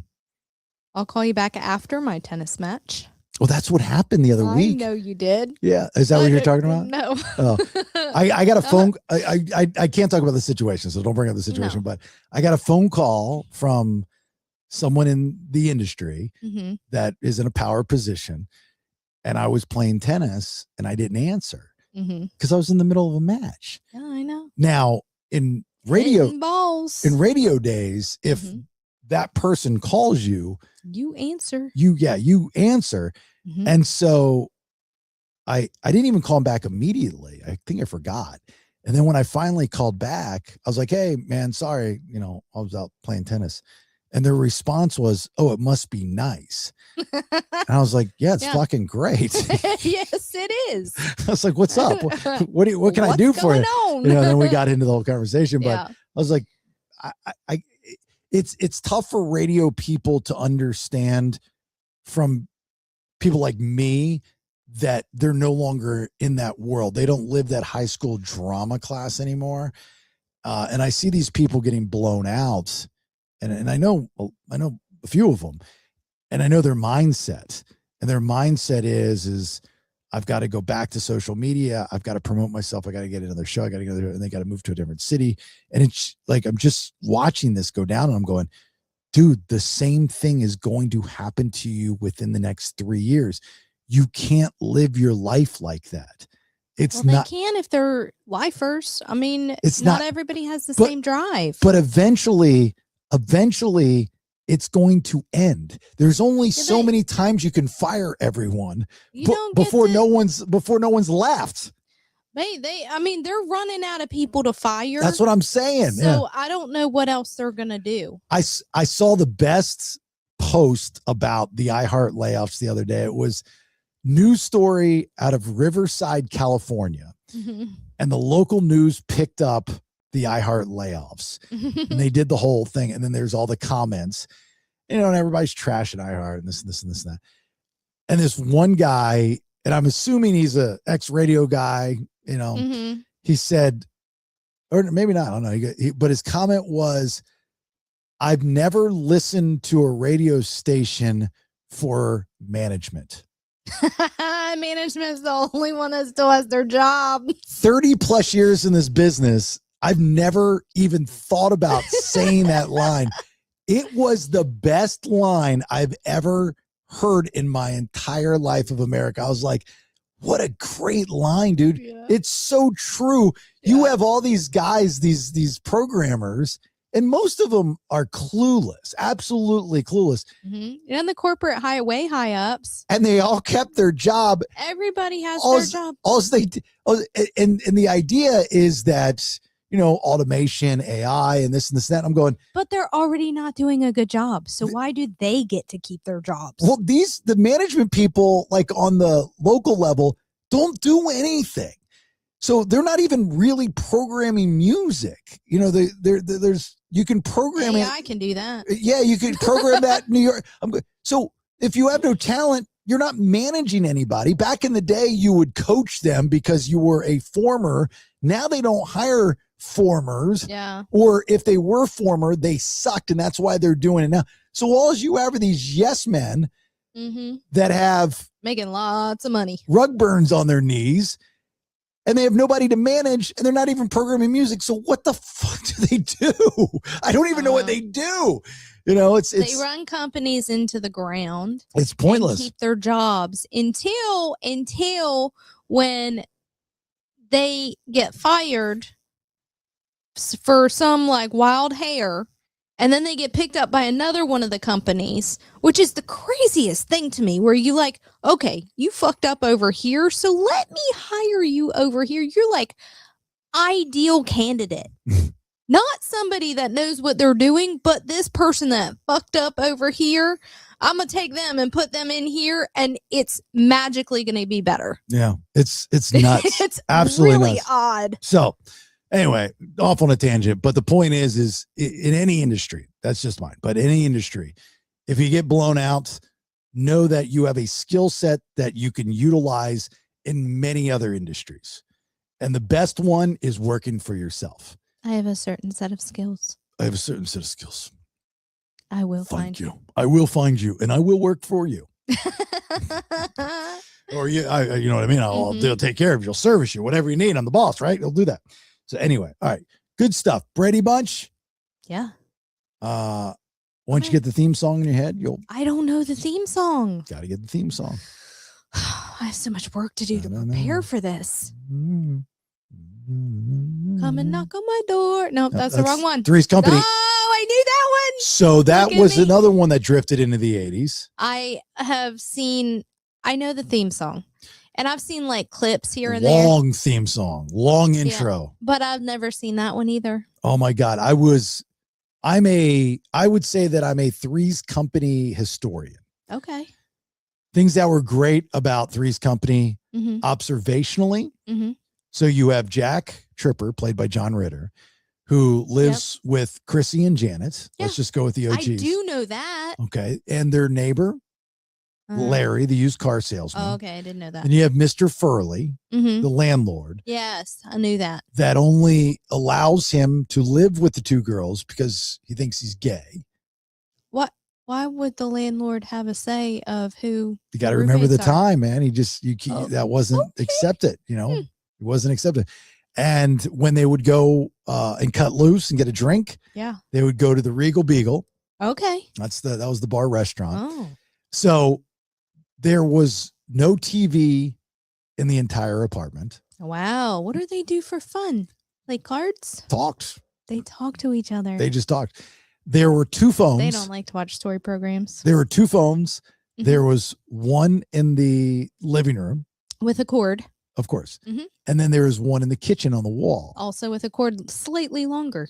I'll call you back after my tennis match. Well, that's what happened the other week. I know you did. Yeah. Is that what you're talking about? No. Oh. I got a phone. I can't talk about the situation, so don't bring up the situation. No. But I got a phone call from someone in the industry that is in a power position, and I was playing tennis and I didn't answer because I was in the middle of a match. Yeah, I know. Now in radio days, if that person calls you, you answer. You answer. And so I didn't even call him back immediately. I think I forgot. And then when I finally called back, I was like, hey man, sorry, I was out playing tennis. And their response was, oh, it must be nice. And I was like, yeah, it's fucking great. Yes, it is. I was like, what's up? What can I do for you? Then we got into the whole conversation, but I was like, it's tough for radio people to understand from people like me that they're no longer in that world. They don't live that high school drama class anymore. And I see these people getting blown out. And I know a few of them, and I know their mindset, and their mindset is I've got to go back to social media. I've got to promote myself. I got to get another show. I got to go there, and they got to move to a different city. And it's like, I'm just watching this go down and I'm going, dude, the same thing is going to happen to you within the next 3 years. You can't live your life like that. It's they not. They can if they're lifers. I mean, it's not everybody has the same drive. But eventually it's going to end. There's only so many times you can fire everyone before no one's left. They're running out of people to fire. That's what I'm saying. So I don't know what else they're going to do. I saw the best post about the iHeart layoffs the other day. It was news story out of Riverside, California. And the local news picked up the iHeart layoffs, and they did the whole thing. And then there's all the comments, and everybody's trashing iHeart and this and this and this and that. And this one guy, and I'm assuming he's a ex-radio guy, he said, or maybe not, I don't know. But his comment was, I've never listened to a radio station for management. Management's the only one that still has their job. 30 plus years in this business, I've never even thought about saying that line. It was the best line I've ever heard in my entire life of America. I was like, what a great line, dude. Yeah. It's so true. Yeah. You have all these guys, these programmers, and most of them are clueless, absolutely clueless. And the corporate highway high ups. And they all kept their job. Everybody has their job. And the idea is that, automation, AI, and this and this and that. I'm going, but they're already not doing a good job. So why do they get to keep their jobs? Well, the management people, like on the local level, don't do anything. So they're not even really programming music. There's you can program it. I can do that. Yeah, you can program that in New York. So if you have no talent, you're not managing anybody. Back in the day, you would coach them because you were a former. Now they don't hire formers. Yeah. Or if they were former, they sucked, and that's why they're doing it now. So all you have are these yes men that have making lots of money, rug burns on their knees, and they have nobody to manage, and they're not even programming music. So what the fuck do they do? I don't even know what they do. You know, they run companies into the ground. It's pointless. And keep their jobs until when they get fired for some like wild hair, and then they get picked up by another one of the companies, which is the craziest thing to me, where you like, okay, you fucked up over here, so let me hire you over here. You're like ideal candidate. Not somebody that knows what they're doing, but this person that fucked up over here, I'm going to take them and put them in here, and it's magically going to be better. Yeah, it's nuts. It's absolutely really nuts. odd. So anyway, off on a tangent, but the point is in any industry, that's just mine, but any industry, if you get blown out, know that you have a skill set that you can utilize in many other industries. And the best one is working for yourself. I have a certain set of skills. I have a certain set of skills. I will find you. I will find you, and I will work for you. Or you know what I mean? They'll take care of you. I'll service you, whatever you need. I'm the boss, right? They'll do that. So anyway, all right, good stuff. Brady Bunch. Yeah. Once you get the theme song in your head, I don't know the theme song. Got to get the theme song. I have so much work to do to prepare for this. Come and knock on my door. Nope, that's the wrong one. Three's Company. Oh, I knew that one. So that was another one that drifted into the 80s. I know the theme song, and I've seen like clips here and there. Long theme song, long intro. But I've never seen that one either. Oh my God. I would say that I'm a Three's Company historian. Okay. Things that were great about Three's Company observationally. So you have Jack Tripper, played by John Ritter, who lives with Chrissy and Janet. Yeah. Let's just go with the OGs. I do know that. Okay. And their neighbor, Larry, the used car salesman. Oh, okay. I didn't know that. And you have Mr. Furley, the landlord. Yes, I knew that. That only allows him to live with the two girls because he thinks he's gay. What? Why would the landlord have a say of who? You got to remember the time, man. That wasn't accepted, you know. It wasn't accepted. And when they would go and cut loose and get a drink, they would go to the Regal Beagle. Okay. That was the bar restaurant. Oh. So there was no TV in the entire apartment. Wow. What do they do for fun? Play cards? Talked. They talk to each other. They just talked. There were two phones. They don't like to watch story programs. There were two phones. There was one in the living room. With a cord. Of course. And then there was one in the kitchen on the wall. Also with a cord slightly longer.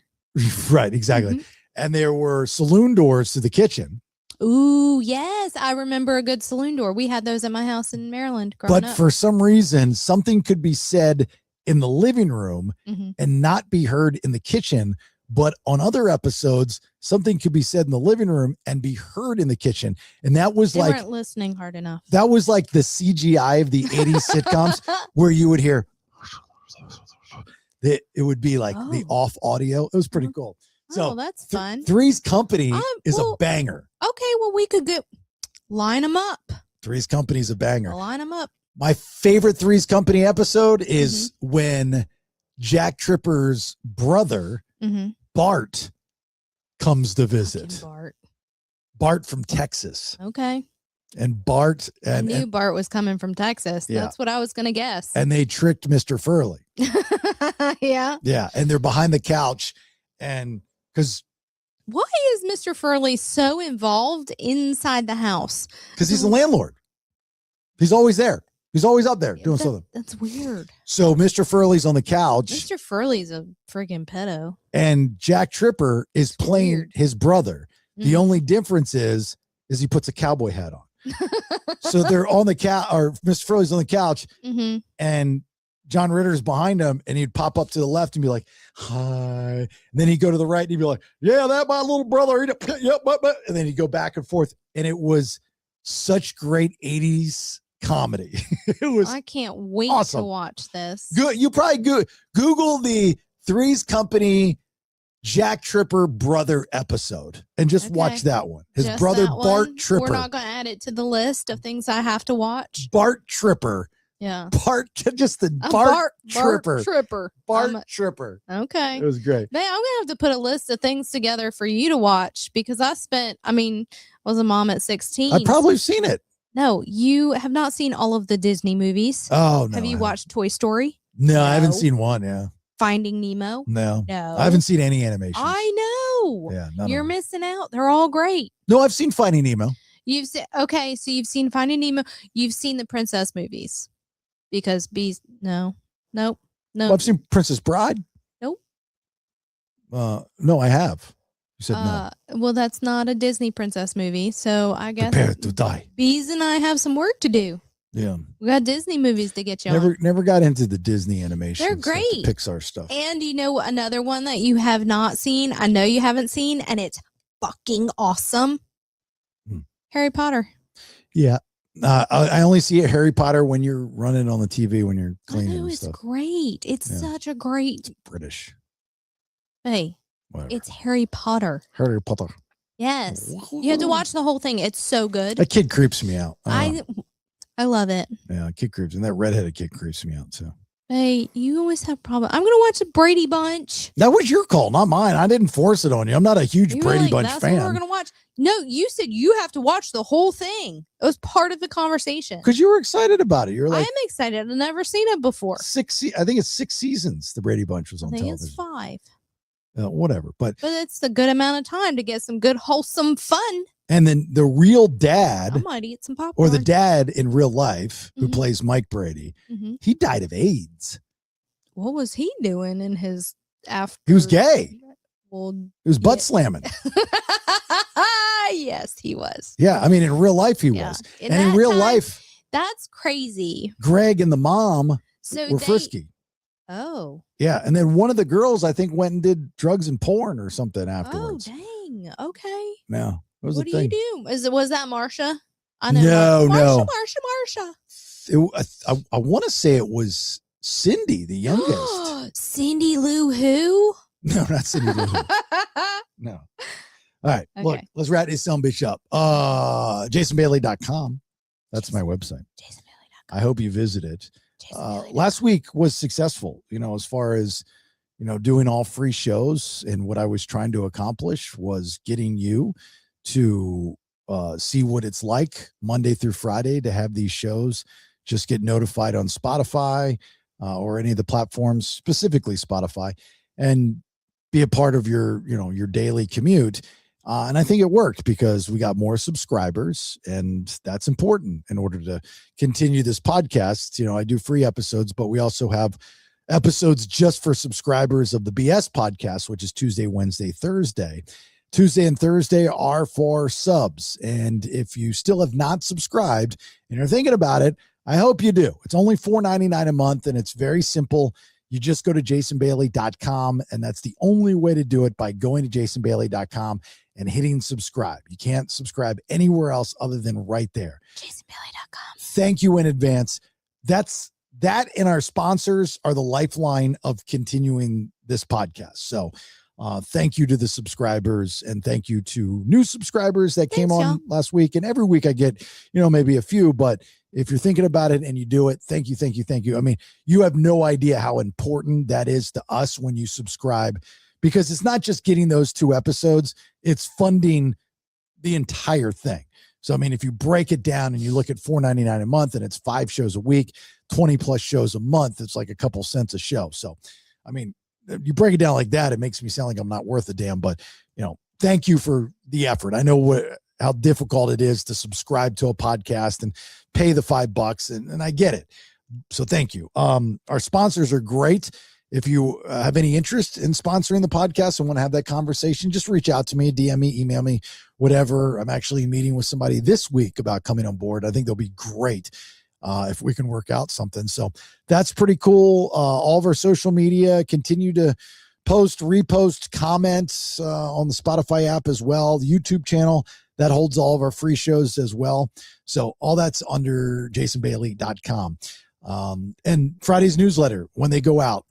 Right, exactly. And there were saloon doors to the kitchen. Ooh, yes. I remember a good saloon door. We had those at my house in Maryland growing up. For some reason, something could be said in the living room and not be heard in the kitchen. But on other episodes, something could be said in the living room and be heard in the kitchen. And that was they weren't listening hard enough. That was like the CGI of the 80s sitcoms where you would hear, it would be like the off audio. It was pretty cool. So that's fun. Three's Company is a banger. Okay, well, we could line them up. Three's Company is a banger. Line them up. My favorite Three's Company episode is when Jack Tripper's brother, Bart, comes to visit. Bart from Texas. Okay. And Bart. I knew Bart was coming from Texas. Yeah. That's what I was going to guess. And they tricked Mr. Furley. Yeah. Yeah. And they're behind the couch. And because. Why is Mr. Furley so involved inside the house? Because he's the landlord. He's always there. He's always up there doing something. That's weird. So Mr. Furley's on the couch. Mr. Furley's a freaking pedo. And Jack Tripper is playing his brother. The only difference is he puts a cowboy hat on. So they're on the couch, or Mr. Furley's on the couch, and John Ritter's behind him, and he'd pop up to the left and be like, "Hi," and then he'd go to the right and he'd be like, "Yeah, that my little brother." Yep, and then he'd go back and forth, and it was such great 80s comedy. It was. I can't wait to watch this. Good. You probably Google the Three's Company Jack Tripper brother episode, and just watch that one. His Just brother that Bart one. Tripper. We're not going to add it to the list of things I have to watch. Bart Tripper. Yeah. Just the Bart Tripper. Bart Tripper. Bart Tripper. Okay. It was great. Man, I'm going to have to put a list of things together for you to watch because I was a mom at 16. I've probably seen it. No, you have not seen all of the Disney movies. Oh, no. Have you watched Toy Story? No, I haven't seen one. Yeah. Finding Nemo? No. No. I haven't seen any animation. I know. Yeah. You're missing out. They're all great. No, I've seen Finding Nemo. You've seen, okay, so you've seen Finding Nemo. You've seen the princess movies because nope. Well, I've seen Princess Bride. Nope. No, I have. You said no. Well, that's not a Disney princess movie, so I guess Prepare to die. Bees and I have some work to do. Yeah. We got Disney movies to get you on. Never got into the Disney animation. They're great. The Pixar stuff. And you know another one that you have not seen? I know you haven't seen, and it's fucking awesome. Harry Potter. Yeah. I only see Harry Potter when you're running on the TV when you're cleaning and it's stuff. great. It's such a great British. Hey, Whatever. it's Harry Potter. Harry Potter. Yes. You have to watch the whole thing. It's so good. That kid creeps me out. I love it. Yeah, kid creeps. And that redheaded kid creeps me out too. Hey, you always have problems. I'm going to watch the Brady Bunch. That was your call, not mine. I didn't force it on you. I'm not a huge Brady Bunch That's fan. what we're going to watch. No, you said you have to watch the whole thing. It was part of the conversation. Because you were excited about it. You're like, I am excited. I've never seen it before. I think it's 6 seasons the Brady Bunch was on I think television. it's 5. Whatever. But it's a good amount of time to get some good, wholesome fun. and then the real dad, I might eat some popcorn. or the dad in real life who plays Mike Brady, he died of AIDS. What was he doing in his after? He was gay. Well, he was butt slamming. Yes, he was. Yeah, I mean, in real life he was. And in real life, that's crazy. Greg and the mom were frisky. Oh. Yeah, and then one of the girls, I think, went and did drugs and porn or something afterwards. Oh, dang. Okay. No, it was what a do thing. you do? Was that Marsha? I know. No. Marsha. I want to say it was Cindy, the youngest. Cindy Lou Who? No, not Cindy Lou Who. No. All right. Okay. Look, let's wrap this some bitch up. JasonBailey.com. That's my website. JasonBailey.com. I hope you visit it. Last week was successful, as far as, doing all free shows. And what I was trying to accomplish was getting you to see what it's like Monday through Friday to have these shows just get notified on Spotify or any of the platforms, specifically Spotify, and be a part of your daily commute. And I think it worked because we got more subscribers, and that's important in order to continue this podcast. I do free episodes, but we also have episodes just for subscribers of the BS podcast, which is Tuesday, Wednesday, Thursday. Tuesday and Thursday are for subs. And if you still have not subscribed and you're thinking about it, I hope you do. It's only $4.99 a month, and it's very simple. You just go to jasonbailey.com, and that's the only way to do it, by going to jasonbailey.com and hitting subscribe. You can't subscribe anywhere else other than right there. jasonbailey.com. Thank you in advance. That and our sponsors are the lifeline of continuing this podcast. So thank you to the subscribers, and thank you to new subscribers that came on last week. And every week I get, maybe a few, but if you're thinking about it and you do it, thank you, thank you, thank you. I mean, you have no idea how important that is to us when you subscribe, because it's not just getting those 2 episodes, it's funding the entire thing. So, I mean, if you break it down and you look at $4.99 a month and it's 5 shows a week, 20 plus shows a month, it's like a couple cents a show. So, I mean, you break it down like that, it makes me sound like I'm not worth a damn, but thank you for the effort. I know how difficult it is to subscribe to a podcast and pay the $5, and I get it. So thank you. Our sponsors are great. If you have any interest in sponsoring the podcast and want to have that conversation, just reach out to me, DM me, email me, whatever. I'm actually meeting with somebody this week about coming on board. I think they'll be great if we can work out something. So that's pretty cool. All of our social media, continue to post, repost, comments on the Spotify app as well. The YouTube channel that holds all of our free shows as well. So all that's under jasonbailey.com. And Friday's newsletter, when they go out,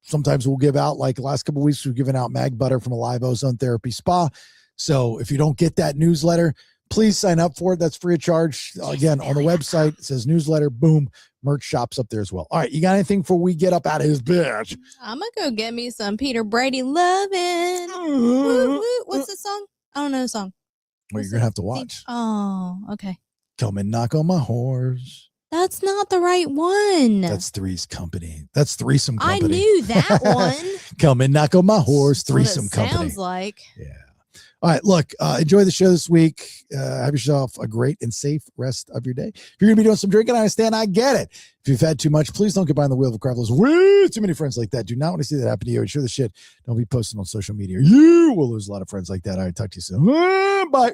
sometimes we'll give out, like the last couple of weeks, we've given out Mag Butter from Alive Ozone Therapy Spa. So if you don't get that newsletter, please sign up for it. That's free of charge. Again, on the website, it says newsletter, boom, merch shops up there as well. All right, you got anything before we get up out of his bitch? I'm going to go get me some Peter Brady lovin'. Woo, woo. What's the song? I don't know the song. Well, you're going to have to watch. Oh, okay. Come and knock on my horse. That's not the right one. That's Three's Company. That's Threesome Company. I knew that one. Come and knock on my horse. That's what Threesome Company. Sounds like. Yeah. All right, look, enjoy the show this week. Have yourself a great and safe rest of your day. If you're going to be doing some drinking, I understand. I get it. If you've had too much, please don't get behind the wheel of a crowd. Woo, too many friends like that. Do not want to see that happen to you. And share the shit. Don't be posting on social media. You will lose a lot of friends like that. All right, talk to you soon. Bye.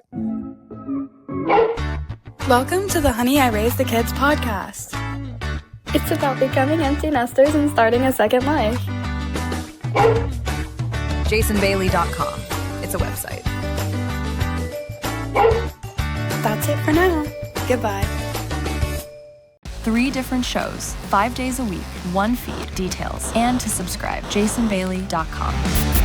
Welcome to the Honey, I Raised the Kids podcast. It's about becoming empty nesters and starting a second life. JasonBailey.com. It's a website. That's it for now. Goodbye. 3 different shows, 5 days a week, 1 feed, details, and to subscribe, JasonBailey.com.